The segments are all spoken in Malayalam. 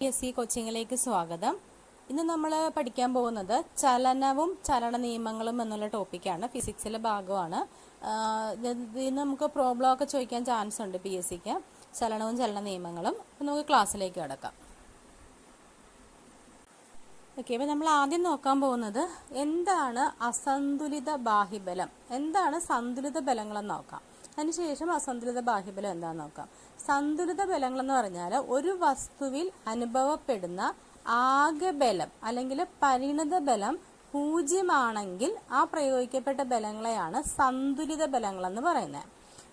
PSC കോച്ചിങ്ങിലേക്ക് സ്വാഗതം. ഇന്ന് നമ്മൾ പഠിക്കാൻ പോകുന്നത് ചലനവും ചലന നിയമങ്ങളും എന്നുള്ള ടോപ്പിക്കാണ്. ഫിസിക്സിലെ ഭാഗമാണ്. ഇതിന് നമുക്ക് പ്രോബ്ലം ഒക്കെ ചോദിക്കാൻ ചാൻസ് ഉണ്ട് PSCക്ക്. ചലനവും ചലന നിയമങ്ങളും. അപ്പം നമുക്ക് ക്ലാസ്സിലേക്ക് കിടക്കാം. ഓക്കെ, അപ്പം നമ്മൾ ആദ്യം നോക്കാൻ പോകുന്നത് എന്താണ് അസന്തുലിത ബാഹ്യബലം, എന്താണ് സന്തുലിത ബലങ്ങളെന്ന് നോക്കാം. അതിനുശേഷം അസന്തുലിത ബാഹ്യബലം എന്താണെന്ന് നോക്കാം. സന്തുലിത ബലങ്ങൾ എന്ന് പറഞ്ഞാൽ ഒരു വസ്തുവിൽ അനുഭവപ്പെടുന്ന ആകെ ബലം അല്ലെങ്കിൽ പരിണിത ബലം 0 ആ പ്രയോഗിക്കപ്പെട്ട ബലങ്ങളെയാണ് സന്തുലിത ബലങ്ങൾ എന്ന് പറയുന്നത്.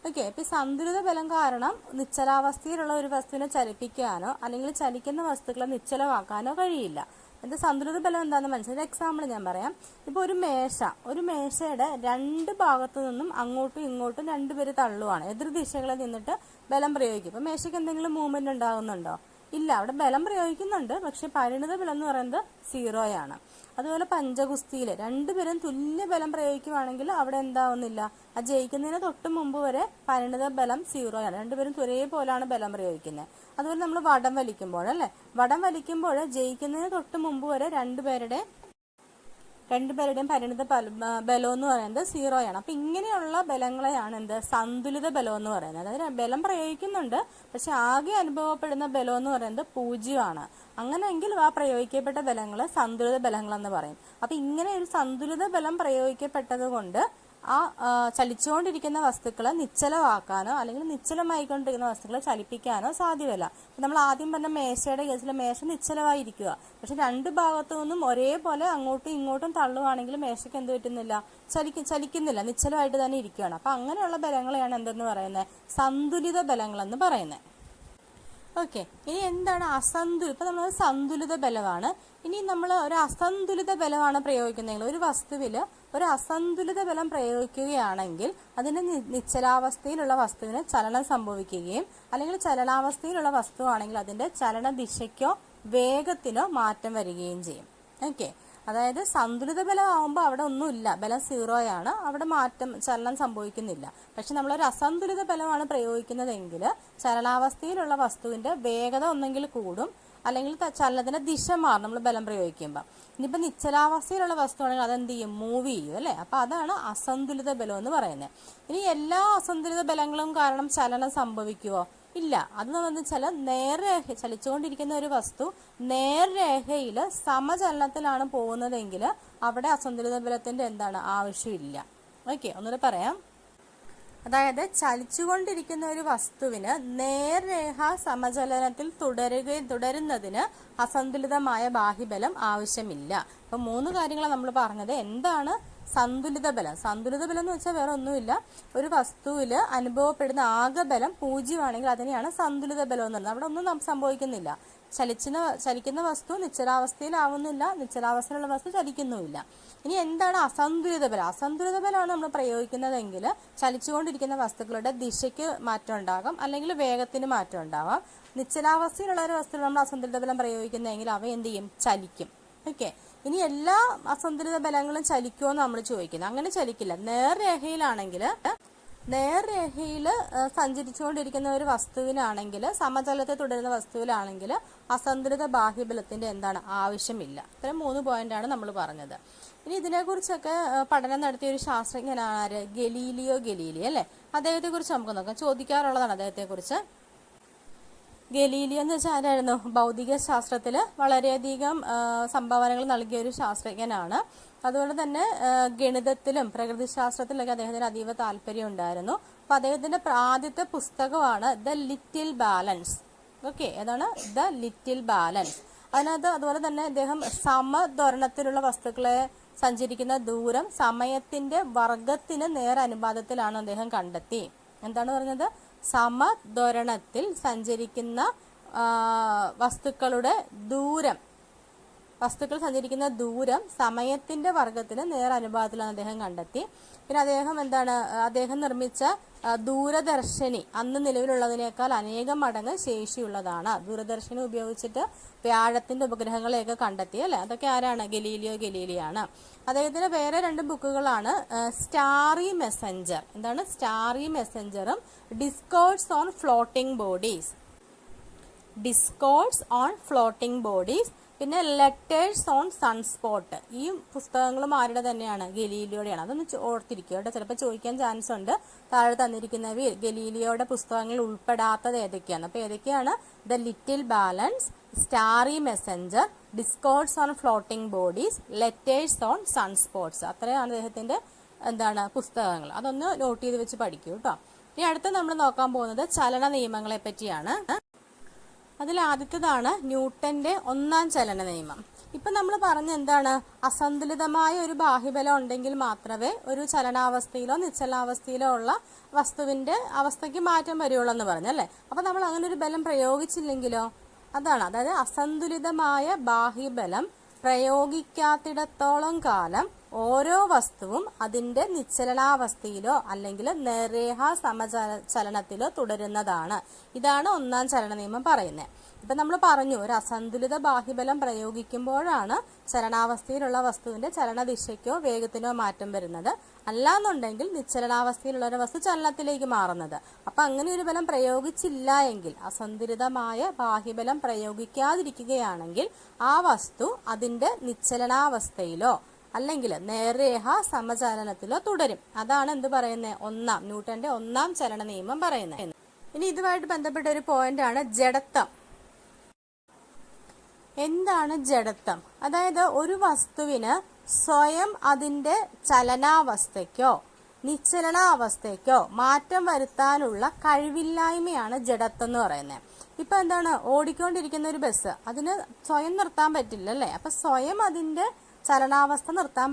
ഓക്കെ, അപ്പൊ ഈ സന്തുലിത ബലം കാരണം നിശ്ചലാവസ്ഥയിലുള്ള ഒരു വസ്തുവിനെ ചലിപ്പിക്കാനോ അല്ലെങ്കിൽ ചലിക്കുന്ന വസ്തുക്കളെ നിശ്ചലമാക്കാനോ കഴിയില്ല. എന്താ സന്തുലിത ബലം എന്താണെന്ന് മനസ്സിലായി. എക്സാമ്പിൾ ഞാൻ പറയാം. ഇപ്പോൾ ഒരു മേശയുടെ രണ്ട് ഭാഗത്തു നിന്നും അങ്ങോട്ടും ഇങ്ങോട്ടും രണ്ടുപേര് തള്ളുവാണ്. എതിർ ദിശകളിൽ നിന്നിട്ട് ബലം പ്രയോഗിക്കും. ഇപ്പൊ മേശയ്ക്ക് എന്തെങ്കിലും മൂവ്മെന്റ് ഉണ്ടാകുന്നുണ്ടോ? ഇല്ല, അവിടെ ബലം പ്രയോഗിക്കുന്നുണ്ട്, പക്ഷെ പരിണിത ബലം എന്ന് പറയുന്നത് 0 ആണ്. അതുപോലെ പഞ്ചഗുസ്തിയിൽ രണ്ടുപേരും തുല്യ ബലം പ്രയോഗിക്കുവാണെങ്കിൽ അവിടെ എന്താവുന്നില്ല, ആ ജയിക്കുന്നതിന് തൊട്ട് മുമ്പ് വരെ പരിണിത ബലം 0 ആണ്. രണ്ടുപേരും ഒരേപോലാണ് ബലം പ്രയോഗിക്കുന്നത്. അതുപോലെ നമ്മൾ വടം വലിക്കുമ്പോൾ ജയിക്കുന്നതിന് തൊട്ട് മുമ്പ് വരെ രണ്ടുപേരുടെയും പരിണിത ബലം എന്ന് പറയുന്നത് 0 ആണ്. അപ്പൊ ഇങ്ങനെയുള്ള ബലങ്ങളെയാണ് സന്തുലിത ബലം എന്ന് പറയുന്നത്. അതായത് ബലം പ്രയോഗിക്കുന്നുണ്ട്, പക്ഷെ ആകെ അനുഭവപ്പെടുന്ന ബലം എന്ന് പറയുന്നത് 0 ആണ്. അങ്ങനെയെങ്കിൽ ആ പ്രയോഗിക്കപ്പെട്ട ബലങ്ങൾ സന്തുലിത ബലങ്ങൾ എന്ന് പറയും. അപ്പൊ ഇങ്ങനെ ഒരു സന്തുലിത ബലം പ്രയോഗിക്കപ്പെട്ടത് കൊണ്ട് ആ ചലിച്ചുകൊണ്ടിരിക്കുന്ന വസ്തുക്കളെ നിശ്ചലമാക്കാനോ അല്ലെങ്കിൽ നിശ്ചലമായിക്കൊണ്ടിരിക്കുന്ന വസ്തുക്കളെ ചലിപ്പിക്കാനോ സാധ്യമല്ല. നമ്മൾ ആദ്യം പറഞ്ഞ മേശയുടെ കേസിൽ മേശ നിശ്ചലമായിരിക്കുക, പക്ഷെ രണ്ട് ഭാഗത്തു നിന്നും ഒരേപോലെ അങ്ങോട്ടും ഇങ്ങോട്ടും തള്ളുവാണെങ്കിൽ മേശയ്ക്ക് എന്ത് പറ്റുന്നില്ല, ചലിക്കുന്നില്ല, നിശ്ചലമായിട്ട് തന്നെ ഇരിക്കുകയാണ്. അപ്പൊ അങ്ങനെയുള്ള ബലങ്ങളെയാണ് എന്തെന്ന് പറയുന്നത്, സന്തുലിത ബലങ്ങൾ എന്ന് പറയുന്നത്. ഓക്കെ, ഇനി എന്താണ് അസന്തുലിത? ഇപ്പൊ നമ്മൾ സന്തുലിത ബലമാണ്. ഇനി നമ്മൾ ഒരു അസന്തുലിത ബലമാണ് പ്രയോഗിക്കുന്നതെങ്കിൽ, ഒരു വസ്തുവില് ഒരു അസന്തുലിത ബലം പ്രയോഗിക്കുകയാണെങ്കിൽ അതിന്റെ നിശ്ചലാവസ്ഥയിലുള്ള വസ്തുവിന് ചലനം സംഭവിക്കുകയും അല്ലെങ്കിൽ ചലനാവസ്ഥയിലുള്ള വസ്തുവാണെങ്കിൽ അതിന്റെ ചലന ദിശയ്ക്കോ വേഗത്തിനോ മാറ്റം വരികയും ചെയ്യും. ഓക്കെ, അതായത് സന്തുലിത ബലം ആവുമ്പോൾ അവിടെ ഒന്നുമില്ല, ബലം 0 ആണ്, അവിടെ ചലനം സംഭവിക്കുന്നില്ല. പക്ഷെ നമ്മളൊരു അസന്തുലിത ബലമാണ് പ്രയോഗിക്കുന്നതെങ്കിൽ ചലനാവസ്ഥയിലുള്ള വസ്തുവിന്റെ വേഗത ഒന്നെങ്കിൽ കൂടും അല്ലെങ്കിൽ ചലനത്തിന്റെ ദിശ മാറും നമ്മൾ ബലം പ്രയോഗിക്കുമ്പോൾ. ഇനിയിപ്പോൾ നിശ്ചലാവസ്ഥയിലുള്ള വസ്തുവാണെങ്കിൽ അതെന്ത് ചെയ്യും, മൂവ് ചെയ്യും അല്ലേ. അപ്പൊ അതാണ് അസന്തുലിത ബലം എന്ന് പറയുന്നത്. ഇനി എല്ലാ അസന്തുലിത ബലങ്ങളും കാരണം ചലനം സംഭവിക്കുവോ? ഇല്ല. അതെന്ന് വെച്ചാൽ നേർരേഖ ചലിച്ചുകൊണ്ടിരിക്കുന്ന ഒരു വസ്തു നേർരേഖയിൽ സമചലനത്തിലാണ് പോകുന്നതെങ്കിൽ അവിടെ അസന്തുലിത ബലത്തിന്റെ എന്താണ് ആവശ്യമില്ല. ഓക്കെ, ഒന്നുകൂടെ പറയാം. അതായത് ചലിച്ചുകൊണ്ടിരിക്കുന്ന ഒരു വസ്തുവിന് നേർരേഖ സമചലനത്തിൽ തുടരുന്നതിന് അസന്തുലിതമായ ബാഹ്യബലം ആവശ്യമില്ല. അപ്പൊ 3 കാര്യങ്ങളാണ് നമ്മൾ പറഞ്ഞത്. എന്താണ് സന്തുലിത ബലം? സന്തുലിത ബലം എന്ന് വെച്ചാൽ വേറെ ഒന്നുമില്ല, ഒരു വസ്തുവിൽ അനുഭവപ്പെടുന്ന ആകെ ബലം 0 ആണെങ്കിൽ അതിനെയാണ് സന്തുലിത ബലം എന്ന് പറയുന്നത്. അവിടെ ഒന്നും സംഭവിക്കുന്നില്ല. ചലിക്കുന്ന വസ്തു നിശ്ചലാവസ്ഥയിലാവുന്നില്ല, നിശ്ചലാവസ്ഥയിലുള്ള വസ്തു ചലിക്കുന്നുമില്ല. ഇനി എന്താണ് അസന്തുലിത ബലം? അസന്തുലിത ബലമാണ് നമ്മൾ പ്രയോഗിക്കുന്നതെങ്കിൽ ചലിച്ചുകൊണ്ടിരിക്കുന്ന വസ്തുക്കളുടെ ദിശയ്ക്ക് മാറ്റം ഉണ്ടാകാം അല്ലെങ്കിൽ വേഗത്തിന് മാറ്റം ഉണ്ടാവാം. നിശ്ചലാവസ്ഥയിലുള്ള ഒരു വസ്തുവിൽ നമ്മൾ അസന്തുലിത ബലം പ്രയോഗിക്കുന്നതെങ്കിൽ അവ എന്ത് ചെയ്യും, ചലിക്കും. ഓക്കെ, ഇനി എല്ലാ അസന്തുലിത ബലങ്ങളും ചലിക്കുമോ എന്ന് നമ്മൾ ചോദിക്കുന്നത്. അങ്ങനെ ചലിക്കില്ല. നേർരേഖയിൽ സഞ്ചരിച്ചുകൊണ്ടിരിക്കുന്ന ഒരു വസ്തുവിനാണെങ്കിൽ, സമചലനത്തെ തുടരുന്ന വസ്തുവിലാണെങ്കിൽ അസന്തുലിത ബാഹ്യബലത്തിന്റെ എന്താണ് ആവശ്യമില്ല. ഇത്തരം 3 പോയിന്റാണ് നമ്മൾ പറഞ്ഞത്. ഇനി ഇതിനെക്കുറിച്ചൊക്കെ പഠനം നടത്തിയ ഒരു ശാസ്ത്രജ്ഞനാണ് ആര്? ഗലീലിയോ ഗലീലി അല്ലെ. അദ്ദേഹത്തെ കുറിച്ച് നമുക്ക് നോക്കാം. ചോദിക്കാറുള്ളതാണ് അദ്ദേഹത്തെ കുറിച്ച്. ഗലീലിയോ എന്ന് വെച്ചാൽ ആരായിരുന്നു? ഭൗതിക ശാസ്ത്രത്തിൽ വളരെയധികം സംഭാവനകൾ നൽകിയ ഒരു ശാസ്ത്രജ്ഞനാണ്. അതുപോലെ തന്നെ ഗണിതത്തിലും പ്രകൃതിശാസ്ത്രത്തിലൊക്കെ അദ്ദേഹത്തിന് അതീവ താല്പര്യം ഉണ്ടായിരുന്നു. അപ്പൊ അദ്ദേഹത്തിന്റെ ആദ്യത്തെ പുസ്തകമാണ് ദ ലിറ്റിൽ ബാലൻസ്. ഓക്കെ, ഏതാണ്? The little balance. അതിനകത്ത് അതുപോലെ തന്നെ അദ്ദേഹം സമത്വരണത്തിലുള്ള വസ്തുക്കളെ സഞ്ചരിക്കുന്ന ദൂരം സമയത്തിന്റെ വർഗത്തിന് നേരനുപാതത്തിലാണ് അദ്ദേഹം കണ്ടെത്തി. എന്താണ് പറഞ്ഞത്? സമത്വരണത്തിൽ സഞ്ചരിക്കുന്ന വസ്തുക്കൾ സഞ്ചരിക്കുന്ന ദൂരം സമയത്തിന്റെ വർഗത്തിന് നേരനുപാതത്തിലാണ് അദ്ദേഹം കണ്ടെത്തി. പിന്നെ അദ്ദേഹം നിർമ്മിച്ച ദൂരദർശിനി അന്ന് നിലവിലുള്ളതിനേക്കാൾ അനേകം മടങ്ങ് ശേഷിയുള്ളതാണ്. ദൂരദർശിനി ഉപയോഗിച്ചിട്ട് വ്യാഴത്തിന്റെ ഉപഗ്രഹങ്ങളെയൊക്കെ കണ്ടെത്തി അല്ലെ. അതൊക്കെ ആരാണ്? ഗലീലിയോ ഗലീലിയാണ്. അദ്ദേഹത്തിന്റെ വേറെ 2 ബുക്കുകളാണ് സ്റ്റാറി മെസ്സഞ്ചർ. എന്താണ്? സ്റ്റാറി മെസ്സഞ്ചറും discourse on floating bodies. Discourse on floating bodies, പിന്നെ ലെറ്റേഴ്സ് ഓൺ സൺസ്പോട്ട്. ഈ പുസ്തകങ്ങളും ആരുടെ തന്നെയാണ്? ഗലീലിയോടെയാണ്. അതൊന്ന് ഓർത്തിരിക്കുക കേട്ടോ, ചിലപ്പോൾ ചോദിക്കാൻ ചാൻസ് ഉണ്ട്. താഴെ തന്നിരിക്കുന്നവയിൽ ഗലീലിയോയുടെ പുസ്തകങ്ങൾ ഉൾപ്പെടാത്തത് ഏതൊക്കെയാണ്? അപ്പോൾ ഏതൊക്കെയാണ്? The little balance, starry messenger, discourse on floating bodies, letters on sunspots. അത്രയാണ് അദ്ദേഹത്തിന്റെ പുസ്തകങ്ങൾ. അതൊന്ന് നോട്ട് ചെയ്ത് വെച്ച് പഠിക്കൂ കേട്ടോ. ഇനി അടുത്ത് നമ്മൾ നോക്കാൻ പോകുന്നത് ചലന നിയമങ്ങളെ പറ്റിയാണ്. അതിൽ ആദ്യത്തേതാണ് ന്യൂട്ടന്റെ ഒന്നാം ചലന നിയമം. ഇപ്പൊ നമ്മൾ പറഞ്ഞ എന്താണ്? അസന്തുലിതമായ ഒരു ബാഹ്യബലം ഉണ്ടെങ്കിൽ മാത്രമേ ഒരു ചലനാവസ്ഥയിലോ നിശ്ചലാവസ്ഥയിലോ ഉള്ള വസ്തുവിന്റെ അവസ്ഥയ്ക്ക് മാറ്റം വരുള്ളൂ എന്ന് പറഞ്ഞല്ലേ. അപ്പൊ നമ്മൾ അങ്ങനെ ഒരു ബലം പ്രയോഗിച്ചില്ലെങ്കിലോ? അതായത് അസന്തുലിതമായ ബാഹ്യബലം പ്രയോഗിക്കാത്തിടത്തോളം കാലം ഓരോ വസ്തുവും അതിന്റെ നിശ്ചലനാവസ്ഥയിലോ അല്ലെങ്കിൽ നേർരേഖ സമചലനത്തിലോ തുടരുന്നതാണ്. ഇതാണ് ഒന്നാം ചലന നിയമം പറയുന്നത്. ഇപ്പൊ നമ്മൾ പറഞ്ഞു, ഒരു അസന്തുലിത ബാഹ്യബലം പ്രയോഗിക്കുമ്പോഴാണ് ചലനാവസ്ഥയിലുള്ള വസ്തുവിന്റെ ചലനദിശയ്ക്കോ വേഗത്തിനോ മാറ്റം വരുന്നത്. അല്ലാന്നുണ്ടെങ്കിൽ നിശ്ചലനാവസ്ഥയിലുള്ള ഒരു വസ്തു ചലനത്തിലേക്ക് മാറുന്നത്. അപ്പൊ അങ്ങനെ ഒരു ബലം പ്രയോഗിച്ചില്ല എങ്കിൽ, അസന്തുലിതമായ ബാഹ്യബലം പ്രയോഗിക്കാതിരിക്കുകയാണെങ്കിൽ ആ വസ്തു അതിന്റെ നിശ്ചലനാവസ്ഥയിലോ അല്ലെങ്കിൽ നേർരേഖ സമചലനത്തിലോ തുടരും. അതാണ് എന്ത് പറയുന്നത്? ന്യൂട്ടന്റെ ഒന്നാം ചലന നിയമം പറയുന്നത്. ഇനി ഇതുമായിട്ട് ബന്ധപ്പെട്ട ഒരു പോയിന്റ് ആണ് ജഡത്വം. എന്താണ് ജഡത്വം? അതായത് ഒരു വസ്തുവിന് സ്വയം അതിന്റെ ചലനാവസ്ഥയ്ക്കോ നിശ്ചലനാവസ്ഥയ്ക്കോ മാറ്റം വരുത്താനുള്ള കഴിവില്ലായ്മയാണ് ജഡത്വം എന്ന് പറയുന്നത്. ഇപ്പൊ ഓടിക്കൊണ്ടിരിക്കുന്ന ഒരു ബസ്, അതിന് സ്വയം നിർത്താൻ പറ്റില്ല അല്ലെ. അപ്പൊ സ്വയം അതിന്റെ ചലനാവസ്ഥ നിർത്താൻ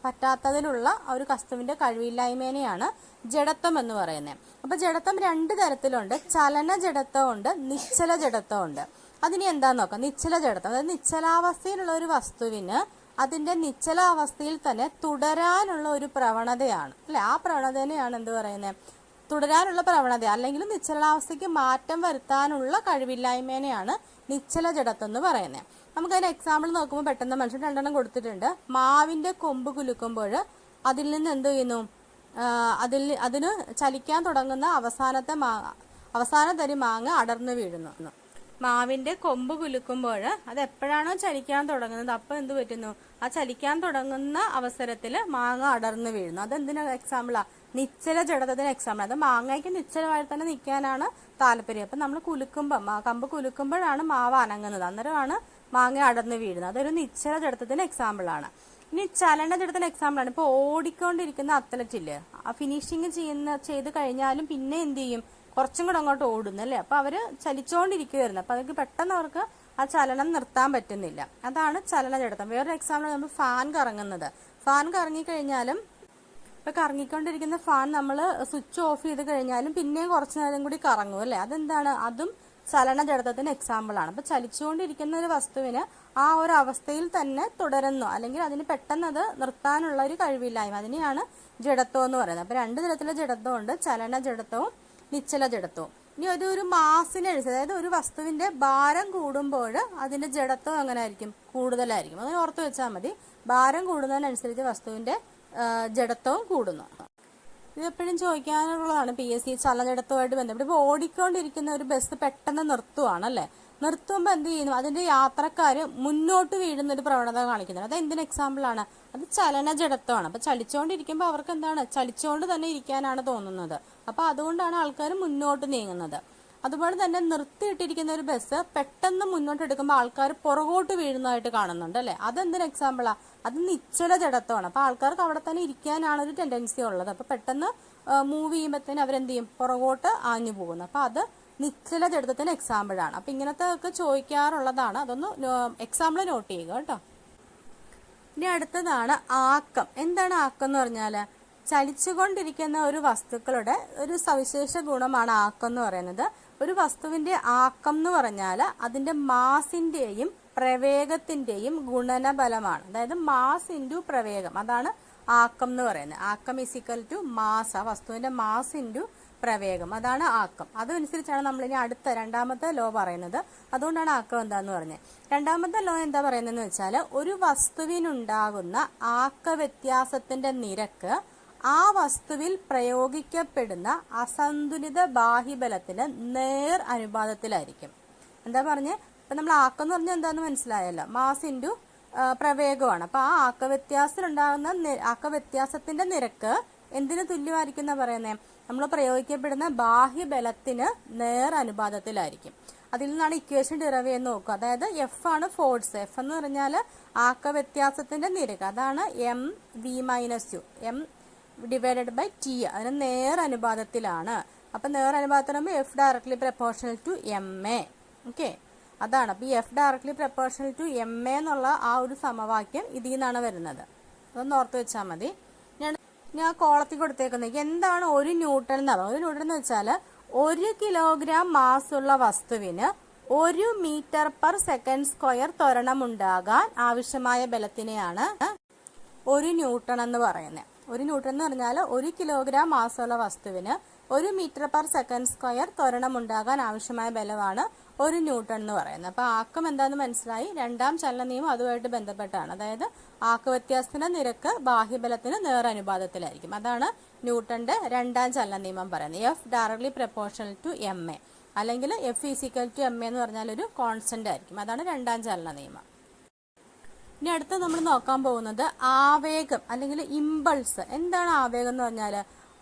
പറ്റാത്തതിലുള്ള ഒരു വസ്തുവിന്റെ കഴിവില്ലായ്മേനെയാണ് ജഡത്വം എന്ന് പറയുന്നത്. അപ്പൊ ജഡത്വം രണ്ട് തരത്തിലുണ്ട്. ചലന ജഡത്വം ഉണ്ട്, നിശ്ചല ജഡത്വം ഉണ്ട്. അതിന് എന്താന്ന് നോക്കാം. നിശ്ചല ജഡത്വം, അതായത് നിശ്ചലാവസ്ഥയിലുള്ള ഒരു വസ്തുവിന് അതിന്റെ നിശ്ചലാവസ്ഥയിൽ തന്നെ തുടരാനുള്ള ഒരു പ്രവണതയാണ് അല്ലെ. ആ പ്രവണതയാണ് എന്ത് പറയുന്നത്? തുടരാനുള്ള പ്രവണത അല്ലെങ്കിൽ നിശ്ചലാവസ്ഥയ്ക്ക് മാറ്റം വരുത്താനുള്ള കഴിവില്ലായ്മേനെയാണ് നിശ്ചല ജഡത്വം എന്ന് പറയുന്നത്. നമുക്കതിന് എക്സാമ്പിൾ നോക്കുമ്പോൾ പെട്ടെന്ന് മനുഷ്യൻ രണ്ടെണ്ണം കൊടുത്തിട്ടുണ്ട്. മാവിന്റെ കൊമ്പ് കുലുക്കുമ്പോൾ അതിൽ നിന്ന് എന്ത് ചെയ്യുന്നു? അതിന് ചലിക്കാൻ തുടങ്ങുന്ന അവസാന തരി മാങ്ങ അടർന്നു വീഴുന്നു. മാവിന്റെ കൊമ്പ് കുലുക്കുമ്പോൾ അത് എപ്പോഴാണോ ചലിക്കാൻ തുടങ്ങുന്നത് അപ്പൊ എന്ത് പറ്റുന്നു? ആ ചലിക്കാൻ തുടങ്ങുന്ന അവസരത്തിൽ മാങ്ങ അടർന്നു വീഴുന്നു. അതെന്തിനാ എക്സാമ്പിളാ? നിശ്ചല ജഡത്വത്തിന് എക്സാമ്പിൾ. അത് മാങ്ങയ്ക്ക് നിശ്ചലമായി തന്നെ നിൽക്കാനാണ് താല്പര്യം. അപ്പൊ നമ്മൾ കമ്പ് കുലുക്കുമ്പോഴാണ് മാവ് അനങ്ങുന്നത്, അന്നേരമാണ് മാങ്ങ അടർന്നു വീഴുന്നത്. അതൊരു നിശ്ചല ജഡത്വത്തിന് എക്സാമ്പിൾ ആണ്. ഇനി ചലന ജഡത്തിന് എക്സാമ്പിൾ ആണ്. ഇപ്പൊ ഓടിക്കൊണ്ടിരിക്കുന്ന അത്ലറ്റ് ഇല്ലേ, ആ ഫിനിഷിങ് ചെയ്ത് കഴിഞ്ഞാലും പിന്നെ എന്ത് ചെയ്യും? കുറച്ചും കൂടെ അങ്ങോട്ട് ഓടുന്നു അല്ലേ. അപ്പൊ അവര് ചലിച്ചോണ്ടിരിക്കുവായിരുന്നു. അപ്പൊ അവർക്ക് പെട്ടെന്ന് അവർക്ക് ആ ചലനം നിർത്താൻ പറ്റുന്നില്ല. അതാണ് ചലന ജഡത്വം. വേറൊരു എക്സാമ്പിൾ നമ്മൾ ഫാൻ കറങ്ങുന്നത്. ഫാൻ കറങ്ങിക്കഴിഞ്ഞാലും ഇപ്പൊ കറങ്ങിക്കൊണ്ടിരിക്കുന്ന ഫാൻ നമ്മൾ സ്വിച്ച് ഓഫ് ചെയ്ത് കഴിഞ്ഞാലും പിന്നെയും കുറച്ചു നേരം കൂടി കറങ്ങും അല്ലെ. അതെന്താണ്? അതും ചലന ജഡത്വത്തിന് എക്സാമ്പിൾ ആണ്. അപ്പൊ ചലിച്ചുകൊണ്ടിരിക്കുന്ന ഒരു വസ്തുവിന് ആ ഒരു അവസ്ഥയിൽ തന്നെ തുടരുന്നു അല്ലെങ്കിൽ അതിന് പെട്ടെന്ന് അത് നിർത്താനുള്ള ഒരു കഴിവില്ലായ്മ, അതിനെയാണ് ജഡത്വം എന്ന് പറയുന്നത്. അപ്പൊ രണ്ട് തരത്തിലുള്ള ജഡത്വം ഉണ്ട്, ചലന ജഡത്വവും നിശ്ചല ജഡത്വവും. ഇനി ഒരു മാസിനനുസരിച്ച്, അതായത് ഒരു വസ്തുവിന്റെ ഭാരം കൂടുമ്പോൾ അതിന്റെ ജഡത്വം എങ്ങനെ ആയിരിക്കും? കൂടുതലായിരിക്കും. അങ്ങനെ ഓർത്ത് വെച്ചാൽ മതി. ഭാരം കൂടുന്നതിനനുസരിച്ച് വസ്തുവിന്റെ ജഡത്വവും കൂടുന്നു. ഇത് എപ്പോഴും ചോദിക്കാനുള്ളതാണ് PSC ചലന ജഡത്വമായിട്ട് ബന്ധപ്പെട്ട്. ഇപ്പൊ ഓടിക്കൊണ്ടിരിക്കുന്ന ഒരു ബസ് പെട്ടെന്ന് നിർത്തുവാണ് അല്ലെ. നിർത്തുമ്പോൾ എന്ത് ചെയ്യുന്നു? അതിന്റെ യാത്രക്കാര് മുന്നോട്ട് വീഴുന്ന ഒരു പ്രവണത കാണിക്കുന്നത്. അത് എന്തിന് എക്സാമ്പിൾ ആണ്? അത് ചലന ജഡത്വമാണ്. അപ്പൊ ചലിച്ചുകൊണ്ടിരിക്കുമ്പോൾ അവർക്ക് ചലിച്ചുകൊണ്ട് തന്നെ ഇരിക്കാനാണ് തോന്നുന്നത്. അപ്പൊ അതുകൊണ്ടാണ് ആൾക്കാർ മുന്നോട്ട് നീങ്ങുന്നത്. അതുപോലെ തന്നെ നിർത്തിയിട്ടിരിക്കുന്ന ഒരു ബസ് പെട്ടെന്ന് മുന്നോട്ട് എടുക്കുമ്പോൾ ആൾക്കാർ പുറകോട്ട് വീഴുന്നതായിട്ട് കാണുന്നുണ്ട് അല്ലെ. അതെന്തിന് എക്സാമ്പിളാ? അത് നിശ്ചല ജഡത്വമാണ്. അപ്പൊ ആൾക്കാർക്ക് അവിടെ തന്നെ ഇരിക്കാനാണ് ഒരു ടെൻഡൻസി ഉള്ളത്. അപ്പൊ പെട്ടെന്ന് മൂവ് ചെയ്യുമ്പോഴത്തേന് അവരെന്ത് ചെയ്യും? പുറകോട്ട് ആഞ്ഞു പോകുന്നു. അപ്പൊ അത് നിശ്ചല ജഡത്വത്തിന് എക്സാമ്പിൾ ആണ്. അപ്പൊ ഇങ്ങനത്തെ ഒക്കെ ചോദിക്കാറുള്ളതാണ്. അതൊന്ന് എക്സാമ്പിൾ നോട്ട് ചെയ്യുക കേട്ടോ. ഇനി അടുത്തതാണ് ആക്കം. എന്താണ് ആക്കം എന്ന് പറഞ്ഞാല്? ചലിച്ചുകൊണ്ടിരിക്കുന്ന ഒരു വസ്തുക്കളുടെ ഒരു സവിശേഷ ഗുണമാണ് ആക്കം എന്ന് പറയുന്നത്. ഒരു വസ്തുവിന്റെ ആക്കം എന്ന് പറഞ്ഞാൽ അതിന്റെ മാസിന്റെയും പ്രവേഗത്തിന്റെയും ഗുണനഫലമാണ്. അതായത് മാസ് ഇൻറ്റു പ്രവേഗം, അതാണ് ആക്കം എന്ന് പറയുന്നത്. ആക്കം ഈക്വൽ ടു മാസ്, ആ വസ്തുവിന്റെ മാസ് ഇൻറ്റു പ്രവേഗം, അതാണ് ആക്കം. അതനുസരിച്ചാണ് നമ്മൾ ഇനി അടുത്ത രണ്ടാമത്തെ ലോ പറയുന്നത്. അതുകൊണ്ടാണ് ആക്കം എന്താന്ന് പറഞ്ഞത്. രണ്ടാമത്തെ ലോ എന്താ പറയുന്നതെന്ന് വെച്ചാൽ ഒരു വസ്തുവിനുണ്ടാകുന്ന ആക്ക വ്യത്യാസത്തിന്റെ നിരക്ക് ആ വസ്തുവിൽ പ്രയോഗിക്കപ്പെടുന്ന അസന്തുലിത ബാഹ്യബലത്തിന് നേർ അനുപാതത്തിലായിരിക്കും. എന്താ പറഞ്ഞേ? ഇപ്പം നമ്മൾ ആക്കെന്ന് പറഞ്ഞാൽ എന്താണെന്ന് മനസ്സിലായല്ലോ, മാസ് ഇൻറ്റു പ്രവേഗമാണ്. അപ്പോൾ ആ ആക്കവ്യത്യാസത്തിന്റെ നിരക്ക് എന്തിനു തുല്യമായിരിക്കും എന്നാ പറയുന്നത്? നമ്മൾ പ്രയോഗിക്കപ്പെടുന്ന ബാഹ്യബലത്തിന് നേർ അനുപാതത്തിലായിരിക്കും. അതിൽ നിന്നാണ് ഇക്വേഷൻ ഡിറൈവ് ചെയ്യുന്ന നോക്കുക. അതായത് എഫ് ആണ് ഫോഴ്സ്. എഫ് എന്ന് പറഞ്ഞാൽ ആക്കവ്യത്യാസത്തിന്റെ നിരക്ക്, അതാണ് M V minus U, M divided by T. അതിന് നേർ അനുപാതത്തിലാണ്. അപ്പൊ നേർ അനുപാതത്തിലാകുമ്പോൾ F directly proportional to M A. Okay, അതാണ്. അപ്പൊ ഈ F directly proportional to M A എന്നുള്ള ആ ഒരു സമവാക്യം ഇതിൽ നിന്നാണ് വരുന്നത്. അതൊന്ന് ഓർത്ത് വെച്ചാൽ മതി. ഞാൻ കോളത്തിൽ കൊടുത്തേക്കുന്നത് എന്താണ് ഒരു ന്യൂട്ടൺ എന്ന് പറയുന്നത്? ഒരു ന്യൂട്ടൺ എന്ന് വെച്ചാൽ 1 കിലോഗ്രാം മാസ് ഉള്ള വസ്തുവിന് 1 മീറ്റർ പെർ സെക്കൻഡ് സ്ക്വയർ ത്വരണമുണ്ടാകാൻ ആവശ്യമായ ബലത്തിനെയാണ് ഒരു ന്യൂട്ടൺ എന്ന് പറയുന്നത്. ഒരു ന്യൂട്ടൺ എന്ന് പറഞ്ഞാൽ 1 കിലോഗ്രാം മാസുള്ള വസ്തുവിന് 1 മീറ്റർ പെർ സെക്കൻഡ് സ്ക്വയർ ത്വരണമുണ്ടാകാൻ ആവശ്യമായ ബലമാണ് ഒരു ന്യൂട്ടൺ എന്ന് പറയുന്നത്. അപ്പോൾ ആക്കം എന്താണെന്ന് മനസ്സിലായി. രണ്ടാം ചലന നിയമം അതുമായിട്ട് ബന്ധപ്പെട്ടാണ്. അതായത് ആക്കവ്യത്യാസത്തിന്റെ നിരക്ക് ബാഹ്യബലത്തിന് നേർ അനുപാതത്തിലായിരിക്കും. അതാണ് ന്യൂട്ടന്റെ രണ്ടാം ചലന നിയമം പറയുന്നത്. F directly proportional to M A, അല്ലെങ്കിൽ F is equal to M A എന്ന് പറഞ്ഞാൽ ഒരു കോൺസ്റ്റന്റ് ആയിരിക്കും. അതാണ് രണ്ടാം ചലന നിയമം. ഇനി അടുത്ത് നമ്മൾ നോക്കാൻ പോകുന്നത് ആവേഗം അല്ലെങ്കിൽ ഇമ്പൾസ്. എന്താണ് ആവേഗം എന്ന് പറഞ്ഞാൽ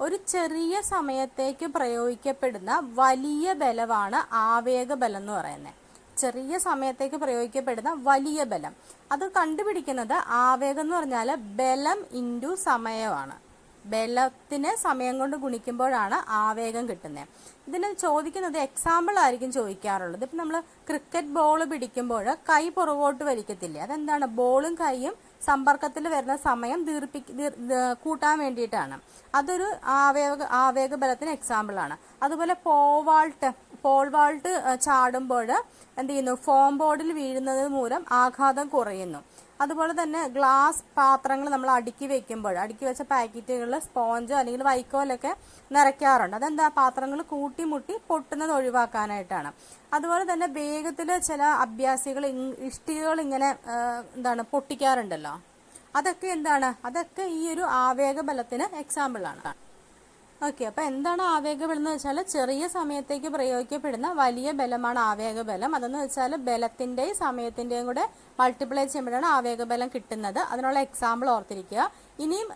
ഒരു ചെറിയ സമയത്തേക്ക് പ്രയോഗിക്കപ്പെടുന്ന വലിയ ബലമാണ് ആവേഗ ബലം എന്ന് പറയുന്നത്. ചെറിയ സമയത്തേക്ക് പ്രയോഗിക്കപ്പെടുന്ന വലിയ ബലം അത് കണ്ടുപിടിക്കുന്നത് ആവേഗം എന്ന് പറഞ്ഞാൽ ബലം ഇൻറ്റു സമയമാണ്. ബലത്തിനെ സമയം കൊണ്ട് ഗുണിക്കുമ്പോഴാണ് ആവേഗം കിട്ടുന്നത്. ഇതിന് ചോദിക്കുന്നത് എക്സാമ്പിൾ ആയിരിക്കും ചോദിക്കാറുള്ളത്. ഇപ്പം നമ്മൾ ക്രിക്കറ്റ് ബോൾ പിടിക്കുമ്പോൾ കൈ പുറകോട്ട് വലിക്കത്തില്ലേ? അതെന്താണ്? ബോളും കൈയും സമ്പർക്കത്തിൽ വരുന്ന സമയം കൂട്ടാൻ വേണ്ടിയിട്ടാണ്. അതൊരു ആവേഗ ബലത്തിന് എക്സാമ്പിൾ ആണ്. അതുപോലെ പോൾ വാൾട്ട് ചാടുമ്പോൾ എന്ത് ചെയ്യുന്നു? ഫോം ബോർഡിൽ വീഴുന്നത് മൂലം ആഘാതം കുറയുന്നു. അതുപോലെ തന്നെ ഗ്ലാസ് പാത്രങ്ങൾ നമ്മൾ അടുക്കി വെച്ച പാക്കറ്റുകളിൽ സ്പോഞ്ച് അല്ലെങ്കിൽ വൈക്കോലൊക്കെ നിറയ്ക്കാറുണ്ട്. അതെന്താ? പാത്രങ്ങൾ കൂട്ടിമുട്ടി പൊട്ടുന്നത് ഒഴിവാക്കാനായിട്ടാണ്. അതുപോലെ തന്നെ വേഗത്തിൽ ചില അഭ്യാസികൾ ഇഷ്ടികകൾ ഇങ്ങനെ പൊട്ടിക്കാറുണ്ടല്ലോ. അതൊക്കെ എന്താണ്? അതൊക്കെ ഈ ഒരു ആവേഗ ബലത്തിന് എക്സാമ്പിൾ ആണ്. ഓക്കെ, അപ്പൊ എന്താണ് ആവേഗബലം എന്ന് വെച്ചാൽ ചെറിയ സമയത്തേക്ക് പ്രയോഗിക്കപ്പെടുന്ന വലിയ ബലമാണ് ആവേഗബലം. അതെന്ന് വെച്ചാൽ ബലത്തിന്റെയും സമയത്തിന്റെയും കൂടെ മൾട്ടിപ്ലൈ ചെയ്യുമ്പോഴാണ് ആവേഗബലം കിട്ടുന്നത്. അതിനുള്ള എക്സാമ്പിൾ ഓർത്തിരിക്കുക. ഇനിയും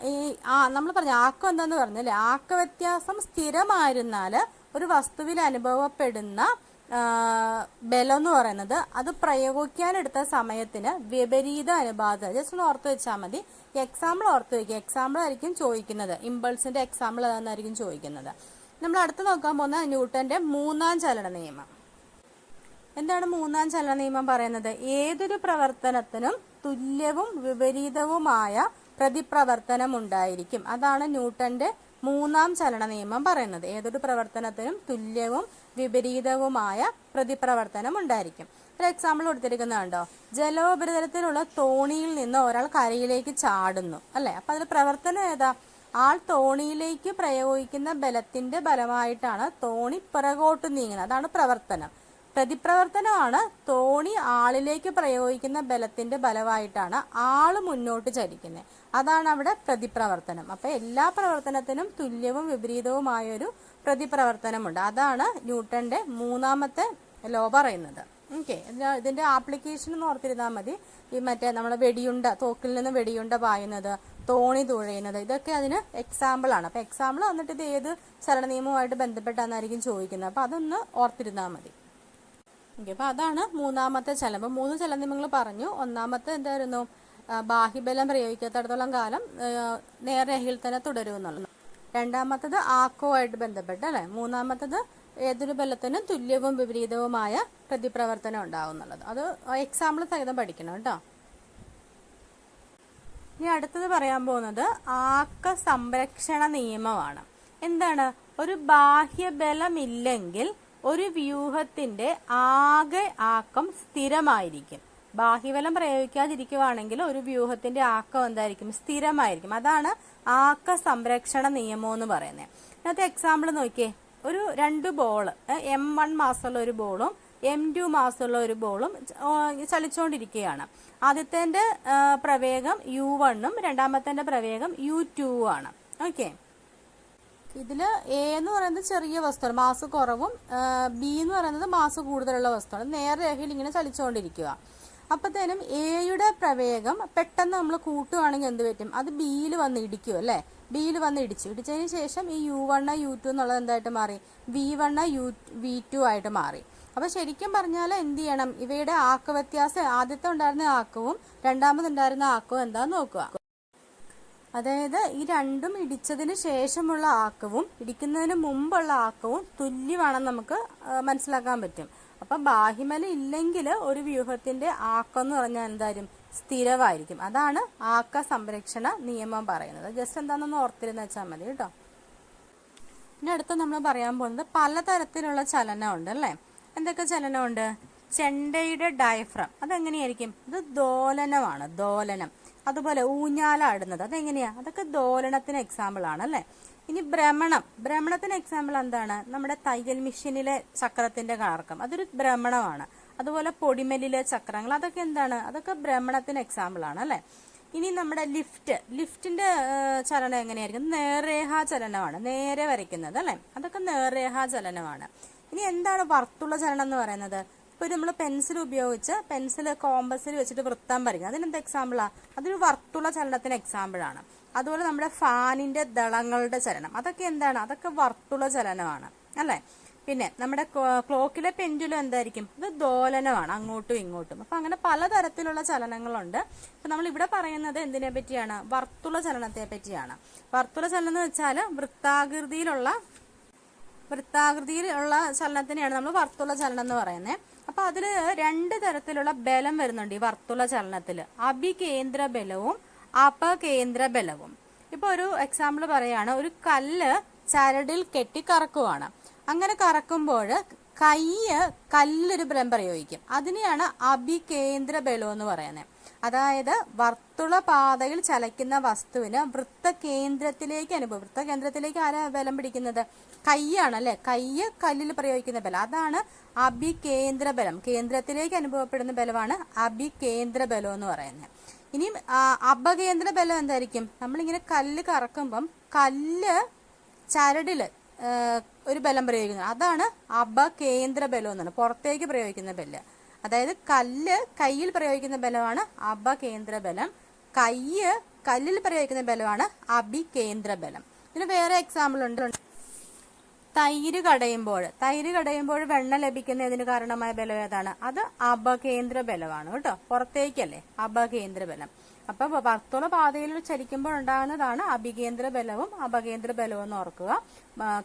നമ്മൾ പറഞ്ഞ ആക്കം എന്താന്ന് പറഞ്ഞാൽ ആക്ക വ്യത്യാസം സ്ഥിരമായിരുന്നാൽ ഒരു വസ്തുവിൽ അനുഭവപ്പെടുന്ന ബലം എന്ന് പറയുന്നത് അത് പ്രയോഗിക്കാനെടുത്ത സമയത്തിന് വിപരീത അനുപാതം. ജസ്റ്റ് ഒന്ന് ഓർത്ത് വെച്ചാൽ മതി. എക്സാമ്പിൾ ഓർത്ത് വയ്ക്കുക. എക്സാമ്പിൾ ആയിരിക്കും ചോദിക്കുന്നത്. ഇമ്പൾസിന്റെ എക്സാമ്പിൾ അതായിരിക്കും ചോദിക്കുന്നത്. നമ്മൾ അടുത്ത് നോക്കാൻ പോകുന്ന ന്യൂട്ടന്റെ മൂന്നാം ചലന നിയമം. എന്താണ് മൂന്നാം ചലന നിയമം പറയുന്നത്? ഏതൊരു പ്രവർത്തനത്തിനും തുല്യവും വിപരീതവുമായ പ്രതിപ്രവർത്തനം ഉണ്ടായിരിക്കും. അതാണ് ന്യൂട്ടന്റെ മൂന്നാം ചലന നിയമം പറയുന്നത്. ഏതൊരു പ്രവർത്തനത്തിനും തുല്യവും വിപരീതവുമായ പ്രതിപ്രവർത്തനം ഉണ്ടായിരിക്കും. ഒരു എക്സാമ്പിൾ കൊടുത്തിരിക്കുന്നതുണ്ടോ? ജലോപരിതലത്തിലുള്ള തോണിയിൽ നിന്ന് ഒരാൾ കരയിലേക്ക് ചാടുന്നു, അല്ലെ? അപ്പൊ അതിൽ പ്രവർത്തനം ഏതാ? ആൾ തോണിയിലേക്ക് പ്രയോഗിക്കുന്ന ബലത്തിന്റെ ഫലമായിട്ടാണ് തോണി പിറകോട്ട് നീങ്ങുന്നത്. അതാണ് പ്രവർത്തനം. പ്രതിപ്രവർത്തനമാണ് തോണി ആളിലേക്ക് പ്രയോഗിക്കുന്ന ബലത്തിന്റെ ഫലമായിട്ടാണ് ആള് മുന്നോട്ട് ചലിക്കുന്നത്. അതാണ് അവിടെ പ്രതിപ്രവർത്തനം. അപ്പൊ എല്ലാ പ്രവർത്തനത്തിനും തുല്യവും വിപരീതവുമായൊരു പ്രതിപ്രവർത്തനമുണ്ട്. അതാണ് ന്യൂട്ടന്റെ മൂന്നാമത്തെ ലോ പറയുന്നത്. ഓക്കെ, ഇതിന്റെ ആപ്ലിക്കേഷൻ എന്ന് ഓർത്തിരുന്നാൽ മതി. ഈ നമ്മുടെ വെടിയുണ്ട, തോക്കിൽ നിന്ന് വെടിയുണ്ട പായുന്നത്, തോണി തുഴയുന്നത്, ഇതൊക്കെ അതിന് എക്സാമ്പിൾ ആണ്. അപ്പൊ എക്സാമ്പിൾ വന്നിട്ട് ഇത് ഏത് ചലന നിയമവുമായിട്ട് ബന്ധപ്പെട്ടാന്നായിരിക്കും ചോദിക്കുന്നത്. അപ്പൊ അതൊന്ന് ഓർത്തിരുന്നാൽ മതി. ഓക്കെ, അപ്പൊ അതാണ് മൂന്നാമത്തെ ചലനം. അപ്പൊ 3 ചലന നിയമങ്ങൾ പറഞ്ഞു. ഒന്നാമത്തെ എന്തായിരുന്നു? ബാഹ്യബലം പ്രയോഗിക്കാത്തടത്തോളം കാലം നേർരേഖയിൽ തന്നെ തുടരും എന്നുള്ളത്. രണ്ടാമത്തത് ആക്കവുമായിട്ട് ബന്ധപ്പെട്ട്, അല്ലെ? മൂന്നാമത്തത് ഏതൊരു ബലത്തിനും തുല്യവും വിപരീതവുമായ പ്രതിപ്രവർത്തനം ഉണ്ടാവും എന്നുള്ളത്. അത് എക്സാമ്പിൾ സഹിതം പഠിക്കണം കേട്ടോ. ഇനി അടുത്തത് പറയാൻ പോകുന്നത് ആക്ക സംരക്ഷണ നിയമമാണ്. എന്താണ്? ഒരു ബാഹ്യബലമില്ലെങ്കിൽ ഒരു വ്യൂഹത്തിന്റെ ആകെ ആക്കം സ്ഥിരമായിരിക്കും. ബാഹ്യബലം പ്രയോഗിക്കാതിരിക്കുവാണെങ്കിൽ ഒരു വ്യൂഹത്തിന്റെ ആക്കം എന്തായിരിക്കും? സ്ഥിരമായിരിക്കും. അതാണ് ആക്ക സംരക്ഷണ നിയമം എന്ന് പറയുന്നത്. അതിനകത്ത് എക്സാമ്പിൾ നോക്കിയേ. ഒരു 2 ബോൾ, M1 മാസമുള്ള ഒരു ബോളും M2 മാസമുള്ള ഒരു ബോളും ചലിച്ചുകൊണ്ടിരിക്കുകയാണ്. ആദ്യത്തെ പ്രവേഗം U1 ഉം രണ്ടാമത്തെ പ്രവേഗം U2 ആണ്. ഓക്കെ, ഇതിൽ എ എന്ന് പറയുന്നത് ചെറിയ വസ്തുവാണ്, മാസ് കുറവും, ബി എന്ന് പറയുന്നത് മാസ് കൂടുതലുള്ള വസ്തുവാണ്. നേർരേഖയിൽ ഇങ്ങനെ ചലിച്ചുകൊണ്ടിരിക്കുക. അപ്പോഴത്തേനും എയുടെ പ്രവേഗം പെട്ടെന്ന് നമ്മൾ കൂട്ടുവാണെങ്കിൽ എന്ത് പറ്റും, അത് ബിയിൽ വന്ന് ഇടിക്കും അല്ലേ. ബിയിൽ വന്ന് ഇടിച്ചതിന് ശേഷം ഈ U1 U2 എന്നുള്ളത് എന്തായിട്ട് മാറി, V1 V2 ആയിട്ട് മാറി. അപ്പോൾ ശരിക്കും പറഞ്ഞാൽ എന്ത് ചെയ്യണം, ഇവയുടെ ആക്ക വ്യത്യാസം ആദ്യത്തെ ഉണ്ടായിരുന്ന ആക്കവും രണ്ടാമതുണ്ടായിരുന്ന ആക്കവും എന്താന്ന് നോക്കുക. അതായത് ഈ രണ്ടും ഇടിച്ചതിന് ശേഷമുള്ള ആക്കവും ഇടിക്കുന്നതിന് മുമ്പുള്ള ആക്കവും തുല്യമാണെന്ന് നമുക്ക് മനസ്സിലാക്കാൻ പറ്റും. അപ്പം ബാഹ്യമല ഇല്ലെങ്കിൽ ഒരു വ്യൂഹത്തിന്റെ ആക്കം എന്ന് പറഞ്ഞാൽ എന്തായാലും സ്ഥിരമായിരിക്കും. അതാണ് ആക്ക സംരക്ഷണ നിയമം പറയുന്നത്. ജസ്റ്റ് എന്താണെന്ന് ഓർത്തിരുന്ന് വെച്ചാൽ മതി കേട്ടോ. ഇനി അടുത്ത് നമ്മൾ പറയാൻ പോകുന്നത് പലതരത്തിലുള്ള ചലനമുണ്ട് അല്ലേ. എന്തൊക്കെ ചലനമുണ്ട്? ചെണ്ടയുടെ ഡയഫ്രം അതെങ്ങനെയായിരിക്കും? ഇത് ദോലനമാണ്, ദോലനം. അതുപോലെ ഊഞ്ഞാലാടുന്നത് അതെങ്ങനെയാ? അതൊക്കെ ദോലനത്തിന് എക്സാമ്പിൾ ആണ് അല്ലേ. ഇനി ഭ്രമണം, ഭ്രമണത്തിന് എക്സാമ്പിൾ എന്താണ്? നമ്മുടെ തയ്യൽ മെഷീനിലെ ചക്രത്തിന്റെ കറക്കം, അതൊരു ഭ്രമണമാണ്. അതുപോലെ പൊടിമലിലെ ചക്രങ്ങൾ, അതൊക്കെ എന്താണ്? അതൊക്കെ ഭ്രമണത്തിന് എക്സാമ്പിൾ ആണ് അല്ലെ. ഇനി നമ്മുടെ ലിഫ്റ്റിന്റെ ചലനം എങ്ങനെയായിരിക്കും? നേർരേഖാ ചലനമാണ്, നേരെ വരയ്ക്കുന്നത് അല്ലെ. അതൊക്കെ നേർരേഖാ ചലനമാണ്. ഇനി എന്താണ് വർത്തുള്ള ചലനം എന്ന് പറയുന്നത്? ഇപ്പൊ നമ്മൾ പെൻസിൽ ഉപയോഗിച്ച് പെൻസിൽ കോമ്പസിൽ വെച്ചിട്ട് വൃത്തം വരയ്ക്കുക, അതിനെന്ത് എക്സാമ്പിളാ? അതൊരു വർത്തുള്ള ചലനത്തിന് എക്സാമ്പിൾ ആണ്. അതുപോലെ നമ്മുടെ ഫാനിന്റെ ദളങ്ങളുടെ ചലനം, അതൊക്കെ എന്താണ്? അതൊക്കെ വർത്തുള്ള ചലനമാണ് അല്ലെ. പിന്നെ നമ്മുടെ ക്ലോക്കിലെ പെൻഡുലം എന്തായിരിക്കും? ഇത് ദോലനമാണ്, അങ്ങോട്ടും ഇങ്ങോട്ടും. അപ്പൊ അങ്ങനെ പലതരത്തിലുള്ള ചലനങ്ങളുണ്ട്. അപ്പൊ നമ്മൾ ഇവിടെ പറയുന്നത് എന്തിനെ പറ്റിയാണ്? വർത്തുള്ള ചലനത്തെ പറ്റിയാണ്. വർത്തുള്ള ചലനം എന്ന് വെച്ചാൽ വൃത്താകൃതിയിലുള്ള ചലനത്തിനെയാണ് നമ്മൾ വർത്തുള്ള ചലനം എന്ന് പറയുന്നത്. അപ്പൊ അതില് രണ്ട് തരത്തിലുള്ള ബലം വരുന്നുണ്ട് ഈ വർത്തുള്ള ചലനത്തില്, അഭികേന്ദ്ര ബലവും അപകേന്ദ്ര ബലവും. ഇപ്പൊ ഒരു എക്സാമ്പിൾ പറയാണ്, ഒരു കല്ല് ചരടിൽ കെട്ടി കറക്കുവാണ്. അങ്ങനെ കറക്കുമ്പോൾ കല്ലൊരു ബലം പ്രയോഗിക്കും, അതിനെയാണ് അഭികേന്ദ്ര ബലം എന്ന് പറയുന്നത്. അതായത് വർത്തുള പാതയിൽ ചലിക്കുന്ന വസ്തുവിന് വൃത്തകേന്ദ്രത്തിലേക്ക് ആരാ ബലം പിടിക്കുന്നത്? കൈയാണ് അല്ലെ. കല്ലിൽ പ്രയോഗിക്കുന്ന ബലം, അതാണ് അഭികേന്ദ്ര ബലം. കേന്ദ്രത്തിലേക്ക് അനുഭവപ്പെടുന്ന ബലമാണ് അഭികേന്ദ്ര ബലം എന്ന് പറയുന്നത്. ഇനി അപകേന്ദ്ര ബലം എന്തായിരിക്കും? നമ്മളിങ്ങനെ കല്ല് കറക്കുമ്പം കല്ല് ചരടില് ഒരു ബലം പ്രയോഗിക്കുന്നത്, അതാണ് അപകേന്ദ്ര ബലം എന്നാണ്, പുറത്തേക്ക് പ്രയോഗിക്കുന്ന ബലം. അതായത് കയ്യിൽ പ്രയോഗിക്കുന്ന ബലമാണ് അപകേന്ദ്ര ബലം, കല്ലിൽ പ്രയോഗിക്കുന്ന ബലമാണ് അഭികേന്ദ്ര ബലം. ഇതിന് വേറെ എക്സാമ്പിൾ ഉണ്ട്. തൈര് കടയുമ്പോൾ വെണ്ണ ലഭിക്കുന്നതിന് കാരണമായ ബലം ഏതാണ്? അത് അപകേന്ദ്ര ബലമാണ് കേട്ടോ, പുറത്തേക്കല്ലേ അപകേന്ദ്ര ബലം. അപ്പൊ വർത്തുള പാതയിൽ ചലിക്കുമ്പോൾ ഉണ്ടാകുന്നതാണ് അഭികേന്ദ്ര ബലവും അപകേന്ദ്ര ബലവും എന്ന് ഓർക്കുക.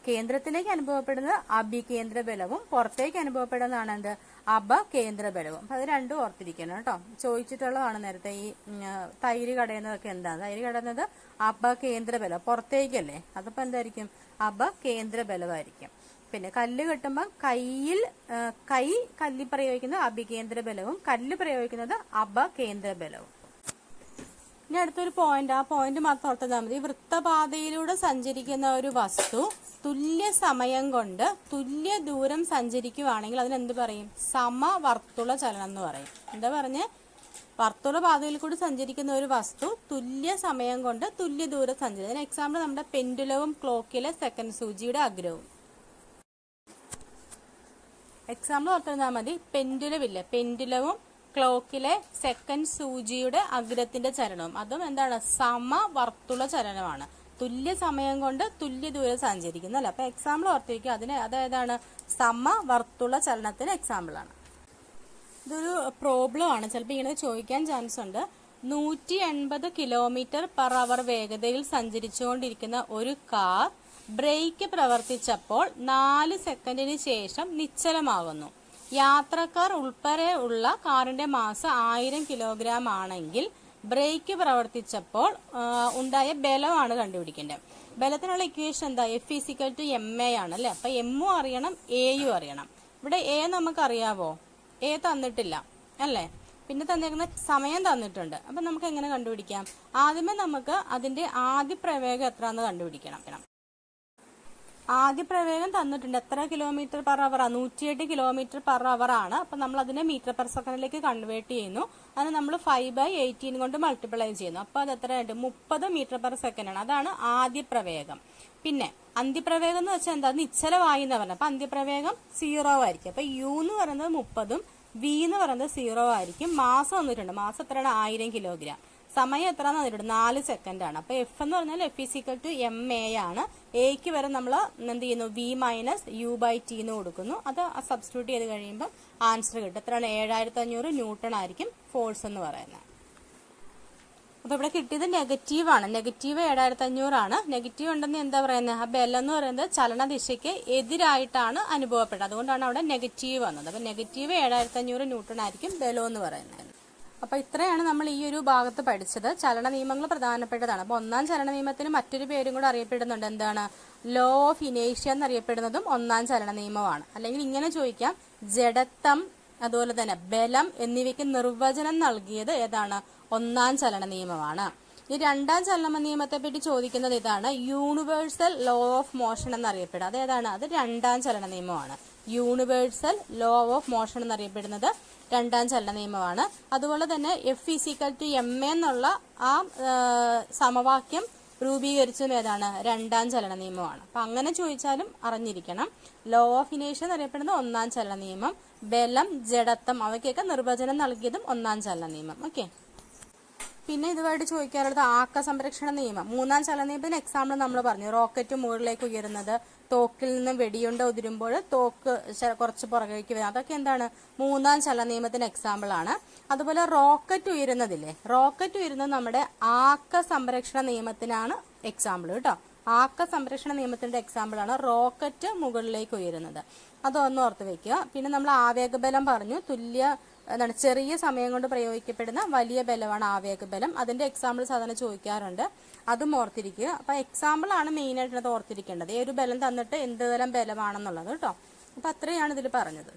കേന്ദ്രത്തിലേക്ക് അനുഭവപ്പെടുന്നത് അഭികേന്ദ്ര ബലവും പുറത്തേക്ക് അനുഭവപ്പെടുന്നതാണ് എന്ത്? അപകേന്ദ്ര ബലവും. അത് രണ്ടും ഓർത്തിരിക്കണം കേട്ടോ. ചോദിച്ചിട്ടുള്ളതാണ് നേരത്തെ ഈ തൈര് കടയുന്നതൊക്കെ എന്താണ്? തൈര് കടയുന്നത് അപകേന്ദ്ര ബലം, പുറത്തേക്കല്ലേ. അതിപ്പോ എന്തായിരിക്കും? അപകേന്ദ്ര ബലമായിരിക്കും. പിന്നെ കല്ല് കെട്ടുമ്പോൾ കല്ലിൽ പ്രയോഗിക്കുന്നത് അഭികേന്ദ്ര ബലവും കല്ല് പ്രയോഗിക്കുന്നത് അപകേന്ദ്ര ബലവും. ഇനി അടുത്തൊരു പോയിന്റ്, ആ പോയിന്റ് മാത്രം ഓർത്താൽ മതി. വൃത്തപാതയിലൂടെ സഞ്ചരിക്കുന്ന ഒരു വസ്തു തുല്യ സമയം കൊണ്ട് തുല്യ ദൂരം സഞ്ചരിക്കുകയാണെങ്കിൽ അതിനെന്ത് പറയും? സമവർത്തുള ചലനം എന്ന് പറയും. എന്താ പറഞ്ഞ്? വർത്തുള പാതയിൽ കൂടി സഞ്ചരിക്കുന്ന ഒരു വസ്തു തുല്യ സമയം കൊണ്ട് തുല്യ ദൂരം സഞ്ചരിക്കും. അതിന് എക്സാമ്പിൾ നമ്മുടെ പെൻഡുലവും ക്ലോക്കിലെ സെക്കൻഡ് സൂചിയുടെ അഗ്രവും. എക്സാമ്പിൾ ഓർത്തിരുന്നാൽ മതി. പെൻഡുലവും ക്ലോക്കിലെ സെക്കൻഡ് സൂചിയുടെ അഗ്രത്തിന്റെ ചലനവും, അതും എന്താണ്? സമവർത്തുള ചലനമാണ്. തുല്യ സമയം കൊണ്ട് തുല്യ ദൂരം സഞ്ചരിക്കുന്നു അല്ലെ. അപ്പൊ എക്സാമ്പിൾ ഓർത്തിരിക്കുക, അതേതാണ്? സമവർത്തുള ചലനത്തിന് എക്സാമ്പിൾ ആണ്. ഇതൊരു പ്രോബ്ലം ആണ്, ചിലപ്പോൾ ഇങ്ങനെ ചോദിക്കാൻ ചാൻസ് ഉണ്ട്. 180 km/h വേഗതയിൽ സഞ്ചരിച്ചുകൊണ്ടിരിക്കുന്ന ഒരു കാർ ബ്രേക്ക് പ്രവർത്തിച്ചപ്പോൾ 4 സെക്കൻഡിന് ശേഷം നിശ്ചലമാകുന്നു. യാത്രക്കാർ ഉൾപ്പെടെ ഉള്ള കാറിന്റെ മാസ് 1000 കിലോഗ്രാം ആണെങ്കിൽ ബ്രേക്ക് പ്രവർത്തിച്ചപ്പോൾ ഉണ്ടായ ബലമാണ് കണ്ടുപിടിക്കേണ്ടത്. ബലത്തിനുള്ള ഇക്വേഷൻ എന്താ? F = ma ആണ് അല്ലെ. അപ്പൊ എമ്മും അറിയണം, എയും അറിയണം. ഇവിടെ എ നമുക്കറിയാവോ? എ തന്നിട്ടില്ല അല്ലേ. പിന്നെ തന്നിരിക്കുന്ന സമയം തന്നിട്ടുണ്ട്. അപ്പൊ നമുക്ക് എങ്ങനെ കണ്ടുപിടിക്കാം? ആദ്യമേ നമുക്ക് അതിന്റെ ആദ്യ പ്രവേഗം എത്രയാണെന്ന് കണ്ടുപിടിക്കണം. ആദ്യ പ്രവേഗം തന്നിട്ടുണ്ട്. എത്ര kilometre per hour? 108 kilometre per hour ആണ്. അപ്പൊ നമ്മൾ അതിനെ മീറ്റർ പെർ സെക്കൻഡിലേക്ക് കൺവേർട്ട് ചെയ്യുന്നു. അതിന് നമ്മൾ 5/18 കൊണ്ട് മൾട്ടിപ്ലൈ ചെയ്യുന്നു. അപ്പൊ അത് എത്രയുണ്ട്? 30 മീറ്റർ പെർ സെക്കൻഡ് ആണ്. അതാണ് ആദ്യ പ്രവേഗം. പിന്നെ അന്ത്യപ്രവേഗം എന്ന് വെച്ചാൽ എന്താ? നിശ്ചലവായു എന്ന് പറഞ്ഞത്. അപ്പൊ അന്ത്യപ്രവേഗം 0 ആയിരിക്കും. അപ്പൊ യു എന്ന് പറയുന്നത് 30ഉം വി എന്ന് പറയുന്നത് 0 ആയിരിക്കും. മാസം വന്നിട്ടുണ്ട്. മാസം എത്രയാണ്? 1000 കിലോഗ്രാം. സമയം എത്രയാണെന്ന് പറഞ്ഞിട്ടുണ്ട്? 4 സെക്കൻഡ് ആണ്. അപ്പൊ എഫ് എന്ന് പറഞ്ഞാൽ F equal to M A ആണ്. എക്ക് വരെ നമ്മൾ എന്ത് ചെയ്യുന്നു? V minus U by T എന്ന് കൊടുക്കുന്നു. അത് സബ്സ്റ്റിറ്റ്യൂട്ട് ചെയ്ത് കഴിയുമ്പോൾ ആൻസർ കിട്ടും. എത്രയാണ്? 7500 ന്യൂട്ടൺ ആയിരിക്കും ഫോഴ്സ് എന്ന് പറയുന്നത്. അപ്പൊ ഇവിടെ കിട്ടിയത് നെഗറ്റീവ് ആണ്. നെഗറ്റീവ് 7500 ആണ്. നെഗറ്റീവ് ഉണ്ടെന്ന് എന്താ പറയുന്നത്? ആ ബലം എന്ന് പറയുന്നത് ചലനദിശയ്ക്ക് എതിരായിട്ടാണ് അനുഭവപ്പെട്ടത്. അതുകൊണ്ടാണ് അവിടെ നെഗറ്റീവ് വന്നത്. അപ്പൊ നെഗറ്റീവ് 7500 ന്യൂട്ടൺ ആയിരിക്കും ബലം എന്ന് പറയുന്നത്. അപ്പൊ ഇത്രയാണ് നമ്മൾ ഈ ഒരു ഭാഗത്ത് പഠിച്ചത്. ചലന നിയമങ്ങൾ പ്രധാനപ്പെട്ടതാണ്. അപ്പൊ ഒന്നാം ചലന നിയമത്തിന് മറ്റൊരു പേരും കൂടെ അറിയപ്പെടുന്നുണ്ട്. എന്താണ്? ലോ ഓഫ് ഇനേഷ്യ എന്നറിയപ്പെടുന്നതും ഒന്നാം ചലന നിയമമാണ്. അല്ലെങ്കിൽ ഇങ്ങനെ ചോദിക്കാം, ജഡത്വം അതുപോലെ തന്നെ ബലം എന്നിവയ്ക്ക് നിർവചനം നൽകിയത് ഏതാണ്? ഒന്നാം ചലന നിയമമാണ്. ഈ രണ്ടാം ചലന നിയമത്തെ പറ്റി ചോദിക്കുന്നത് ഇതാണ്, യൂണിവേഴ്സൽ ലോ ഓഫ് മോഷൻ എന്നറിയപ്പെടുക. അതേതാണ്? അത് രണ്ടാം ചലന നിയമമാണ്. യൂണിവേഴ്സൽ ലോ ഓഫ് മോഷൻ എന്നറിയപ്പെടുന്നത് രണ്ടാം ചലന നിയമമാണ്. അതുപോലെ തന്നെ F equal to M A എന്നുള്ള ആ സമവാക്യം രൂപീകരിച്ചതും ഏതാണ്? രണ്ടാം ചലന നിയമമാണ്. അപ്പൊ അങ്ങനെ ചോദിച്ചാലും അറിഞ്ഞിരിക്കണം. ലോ ഓഫ് ഇനേഷ്യ എന്നറിയപ്പെടുന്നത് ഒന്നാം ചലന നിയമം. ബലം, ജഡത്വം അവയ്ക്കൊക്കെ നിർവചനം നൽകിയതും ഒന്നാം ചലന നിയമം. ഓക്കെ. പിന്നെ ഇതുമായിട്ട് ചോദിക്കാറുള്ളത് ആക്ക സംരക്ഷണ നിയമം. മൂന്നാം ചലന നിയമത്തിന് എക്സാമ്പിൾ നമ്മൾ പറഞ്ഞു. റോക്കറ്റ് മുകളിലേക്ക് ഉയരുന്നത്, തോക്കിൽ നിന്നും വെടിയുണ്ട ഉതിരുമ്പോൾ തോക്ക് കുറച്ച് പുറകേക്ക് വരും. അതൊക്കെ എന്താണ്? മൂന്നാം ചലന നിയമത്തിന് എക്സാമ്പിൾ ആണ്. അതുപോലെ റോക്കറ്റ് ഉയരുന്നതില്ലേ? റോക്കറ്റ് ഉയരുന്നത് നമ്മുടെ ആക്ക സംരക്ഷണ നിയമത്തിനാണ് എക്സാമ്പിൾ കേട്ടോ. ആക്ക സംരക്ഷണ നിയമത്തിന്റെ എക്സാമ്പിൾ ആണ് റോക്കറ്റ് മുകളിലേക്ക് ഉയരുന്നത്. അതൊന്ന് ഓർത്ത് വെക്കുക. പിന്നെ നമ്മൾ ആവേഗബലം പറഞ്ഞു. എന്താണ്? ചെറിയ സമയം കൊണ്ട് പ്രയോഗിക്കപ്പെടുന്ന വലിയ ബലമാണ് ആവേഗബലം. അതിന്റെ എക്സാമ്പിൾ സാധാരണ ചോദിക്കാറുണ്ട്. അതും ഓർത്തിരിക്കുക. അപ്പൊ എക്സാമ്പിൾ ആണ് മെയിൻ ആയിട്ട് അത് ഓർത്തിരിക്കേണ്ടത്. ഒരു ബലം തന്നിട്ട് എന്ത് തരം ബലമാണെന്നുള്ളത് കേട്ടോ. അപ്പൊ അത്രയാണ് ഇതിൽ പറഞ്ഞത്.